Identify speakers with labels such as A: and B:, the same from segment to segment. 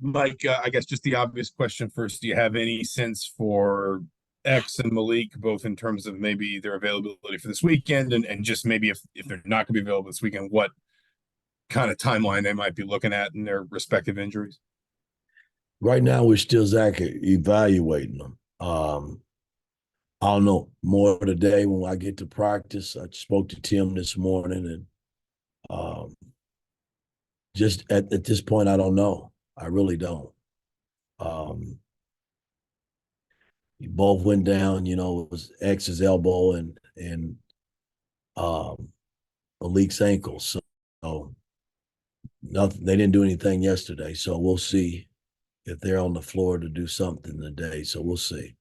A: Mike, I guess just the obvious question first. Do you have any sense for X and Malik, both in terms of maybe their availability for this weekend and just maybe if they're not going to be available this weekend, what kind of timeline they might be looking at in their respective injuries?
B: Right now, we're still, Zach, evaluating them. I don't know more today when I get to practice. I spoke to Tim this morning, and just at this point, I don't know. I really don't. Um, both went down. It was X's elbow and um, Malik's ankle. So nothing. They didn't do anything yesterday. So we'll see if they're on the floor to do something today. So we'll see.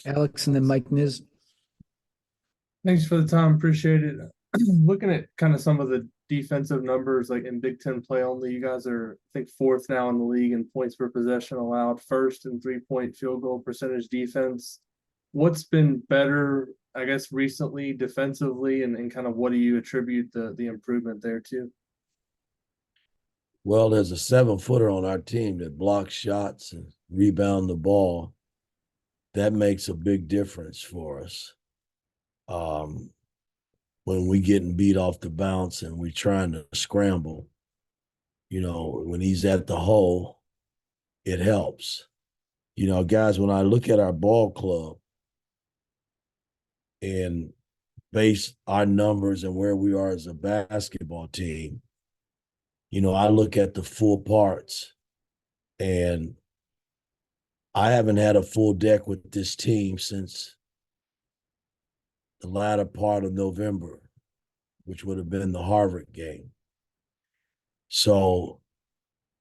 C: Alex and then Mike Niz.
D: Thanks for the time. Appreciate it. Looking at kind of some of the defensive numbers, like in Big Ten play only, you guys are, I think, fourth now in the league in points per possession allowed, first in 3-point field goal percentage defense. What's been better, I guess, recently defensively, and kind of what do you attribute the improvement there to?
B: Well, there's a 7-footer on our team that blocks shots and rebound the ball. That makes a big difference for us. When we getting beat off the bounce and we trying to scramble, when he's at the hole, it helps. Guys, when I look at our ball club and base our numbers and where we are as a basketball team, I look at the full parts, and I haven't had a full deck with this team since the latter part of November, which would have been the Harvard game. So,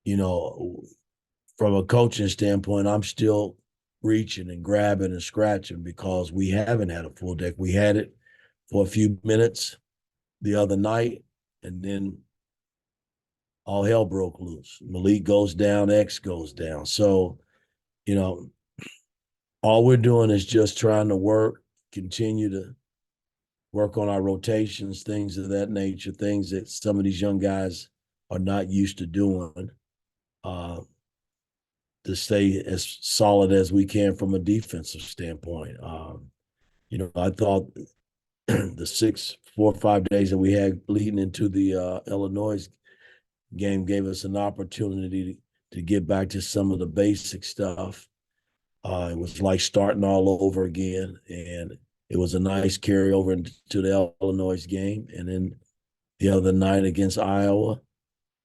B: from a coaching standpoint, I'm still reaching and grabbing and scratching because we haven't had a full deck. We had it for a few minutes the other night, and then all hell broke loose. Malik goes down, X goes down. So, all we're doing is just trying to continue to work on our rotations, things of that nature, things that some of these young guys are not used to doing, to stay as solid as we can from a defensive standpoint. I thought the 4 or 5 days that we had leading into the Illinois game gave us an opportunity to get back to some of the basic stuff. It was like starting all over again, and it was a nice carryover into the Illinois game. And then the other night against Iowa,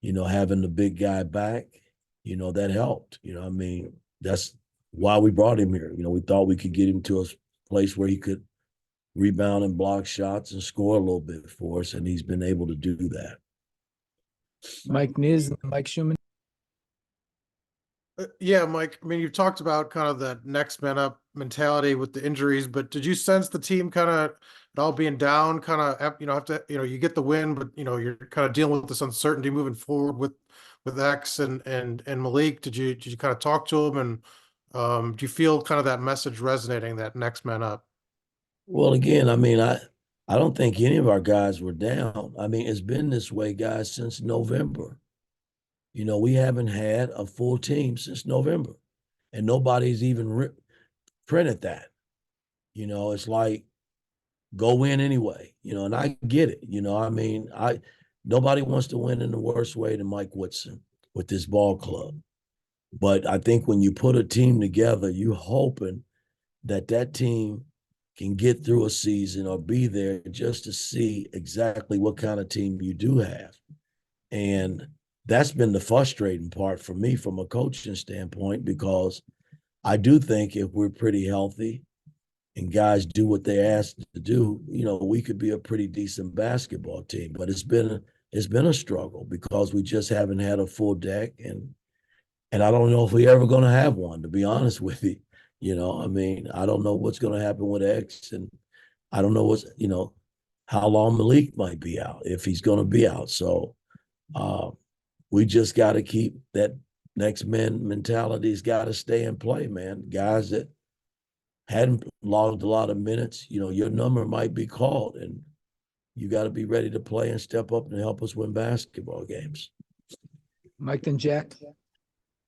B: having the big guy back, that helped. That's why we brought him here. We thought we could get him to a place where he could rebound and block shots and score a little bit for us, and he's been able to do that.
C: Mike Niz and Mike Schumann.
E: Yeah, Mike, you've talked about kind of the next man up mentality with the injuries, but did you sense the team kind of it all being down, kind of, have to, you get the win, but, you're kind of dealing with this uncertainty moving forward with X and Malik? Did you kind of talk to him, and do you feel kind of that message resonating, that next man up?
B: Well, again, I don't think any of our guys were down. It's been this way, guys, since November. We haven't had a full team since November, and nobody's even printed that. It's like, go win anyway, and I get it. Nobody wants to win in the worst way than Mike Woodson with this ball club. But I think when you put a team together, you're hoping that team can get through a season or be there just to see exactly what kind of team you do have. And that's been the frustrating part for me from a coaching standpoint, because I do think if we're pretty healthy and guys do what they're asked to do, we could be a pretty decent basketball team. But it's been a struggle because we just haven't had a full deck, and I don't know if we're ever going to have one, to be honest with you. I don't know what's going to happen with X, and I don't know how long Malik might be out, if he's going to be out. So we just got to keep that next man mentality's got to stay in play, man. Guys that hadn't logged a lot of minutes, your number might be called, and you got to be ready to play and step up and help us win basketball games.
C: Mike and Jack.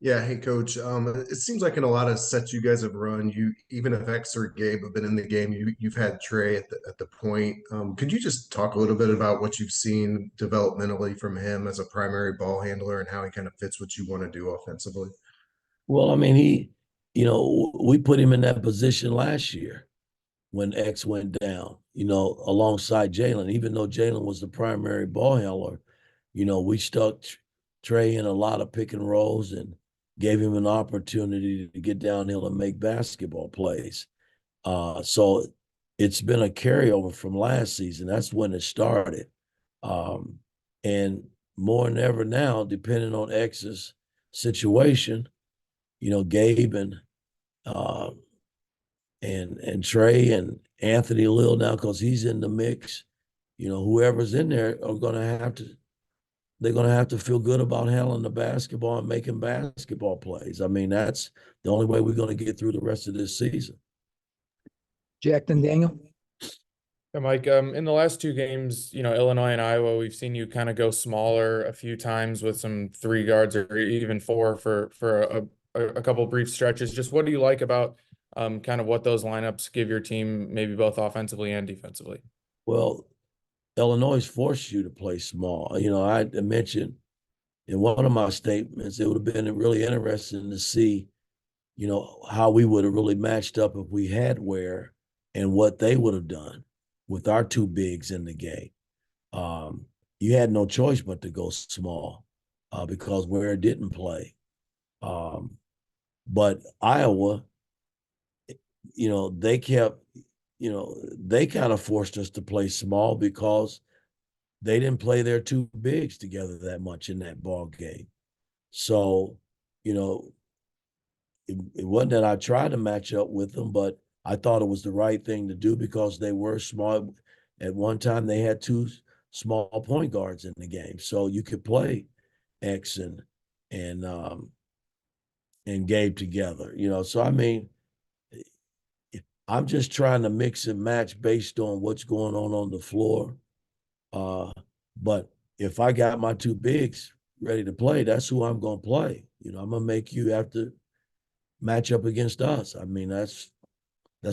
F: Yeah, hey coach. It seems like in a lot of sets you guys have run, you even if X or Gabe have been in the game, you've had Trey at the point. Could you just talk a little bit about what you've seen developmentally from him as a primary ball handler and how he kind of fits what you want to do offensively?
B: Well, I mean, we put him in that position last year when X went down, alongside Jalen. Even though Jalen was the primary ball handler, we stuck Trey in a lot of pick and rolls and gave him an opportunity to get downhill and make basketball plays. So it's been a carryover from last season. That's when it started. And more than ever now, depending on X's situation, Gabe and Trey and Anthony Lil now, because he's in the mix, whoever's in there they're going to have to feel good about handling the basketball and making basketball plays. I mean, that's the only way we're going to get through the rest of this season.
C: Jack and Daniel.
G: Yeah, Mike, in the last two games, Illinois and Iowa, we've seen you kind of go smaller a few times with some 3 guards or even 4 for a couple brief stretches. Just what do you like about kind of what those lineups give your team, maybe both offensively and defensively?
B: Well, Illinois forced you to play small. I mentioned in one of my statements, it would have been really interesting to see, how we would have really matched up if we had Ware and what they would have done with our 2 bigs in the game. You had no choice but to go small because Ware didn't play. But Iowa, they kept, they kind of forced us to play small because they didn't play their 2 bigs together that much in that ball game. So, it wasn't that I tried to match up with them, but I thought it was the right thing to do because they were small. At one time, they had 2 small point guards in the game, so you could play X and Gabe together. So I mean, I'm just trying to mix and match based on what's going on the floor. But if I got my 2 bigs ready to play, that's who I'm going to play. I'm going to make you have to match up against us. I mean, that's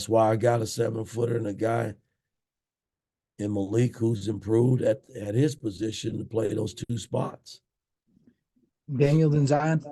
B: why I got a 7-footer and a guy in Malik who's improved at his position to play those 2 spots.
C: Daniel and Zion.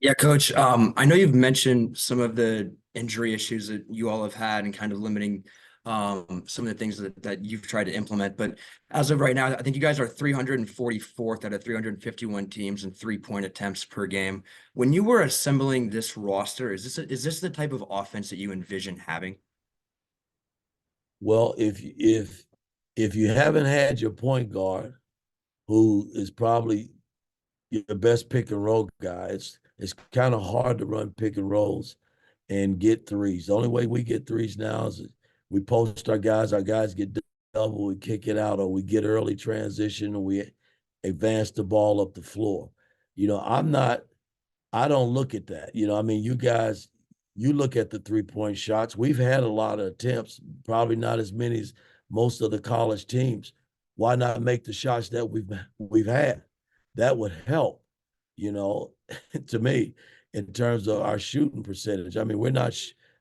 H: Yeah, Coach. I know you've mentioned some of the injury issues that you all have had and kind of limiting some of the things that you've tried to implement. But as of right now, I think you guys are 344th out of 351 teams and 3-point attempts per game. When you were assembling this roster, is this the type of offense that you envision having?
B: Well, if you haven't had your point guard, who is probably your best pick and roll guy, it's kind of hard to run pick and rolls and get threes. The only way we get threes now is we post our guys get double, we kick it out, or we get early transition and we advance the ball up the floor. I don't look at that. I mean, you guys, you look at the 3-point shots. We've had a lot of attempts, probably not as many as most of the college teams. Why not make the shots that we've had? That would help, to me, in terms of our shooting percentage. I mean,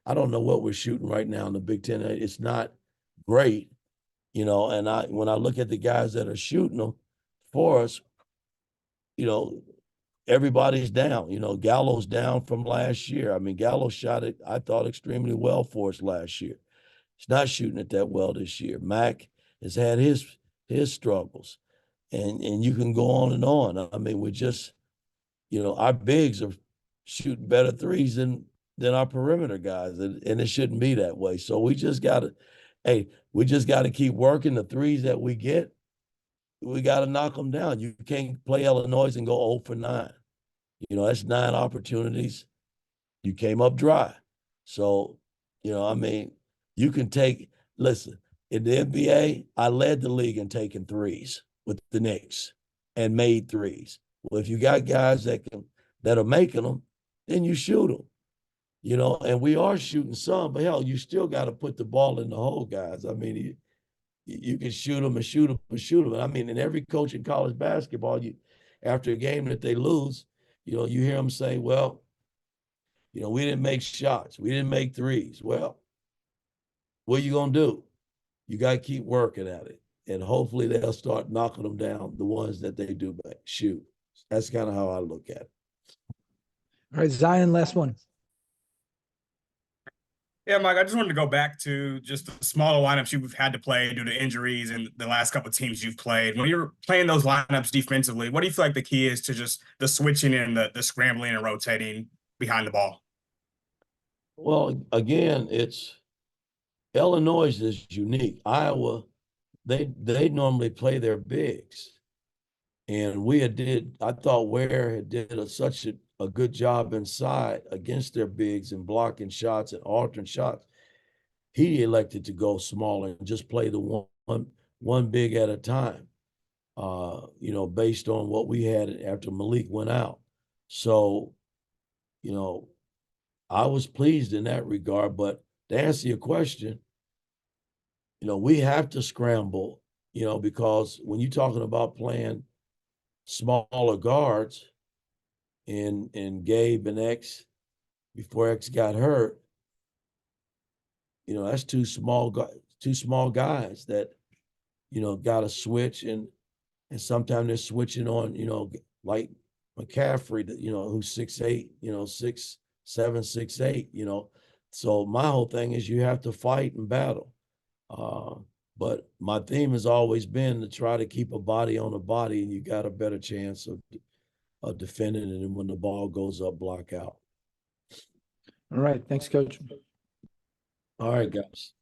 B: I don't know what we're shooting right now in the Big Ten. It's not great, and when I look at the guys that are shooting them for us, everybody's down. Gallo's down from last year. I mean, Gallo shot it, I thought, extremely well for us last year. He's not shooting it that well this year. Mac has had his struggles, and you can go on and on. I mean, we're just, our bigs are shooting better threes than our perimeter guys, and it shouldn't be that way. So we just gotta keep working the threes that we get. We gotta knock them down. You can't play Illinois and go 0 for 9. That's 9 opportunities. You came up dry. So, I mean, you can listen, in the NBA, I led the league in taking threes with the Knicks and made threes. Well, if you got guys that are making them, then you shoot them. And we are shooting some, but hell, you still got to put the ball in the hole, guys. I mean, you can shoot them and shoot them and shoot them. I mean, in every coach in college basketball, after a game that they lose, you know, you hear them say, well, you know, we didn't make shots. We didn't make threes. Well, what are you going to do? You got to keep working at it. And hopefully they'll start knocking them down, the ones that they do shoot. That's kind of how I look at it.
C: All right, Zion, last one.
I: Yeah, Mike, I just wanted to go back to just the smaller lineups you've had to play due to injuries and the last couple of teams you've played. When you're playing those lineups defensively, what do you feel like the key is to just the switching and the scrambling and rotating behind the ball?
B: Well, again, it's Illinois is unique. Iowa, they normally play their bigs. And I thought Ware had did such a good job inside against their bigs and blocking shots and altering shots. He elected to go smaller and just play the one big at a time, you know, based on what we had after Malik went out. So, you know, I was pleased in that regard. But to answer your question, you know, we have to scramble, you know, because when you're talking about playing smaller guards and Gabe and X before X got hurt, you know, that's two small guys that, you know, got to switch and sometimes they're switching on, you know, like McCaffrey, you know, who's 6'8", you know, 6'7", 6'8", you know. So my whole thing is you have to fight and battle. But my theme has always been to try to keep a body on a body, and you got a better chance of defending it. And when the ball goes up, block out.
C: All right, thanks, Coach.
B: All right, guys.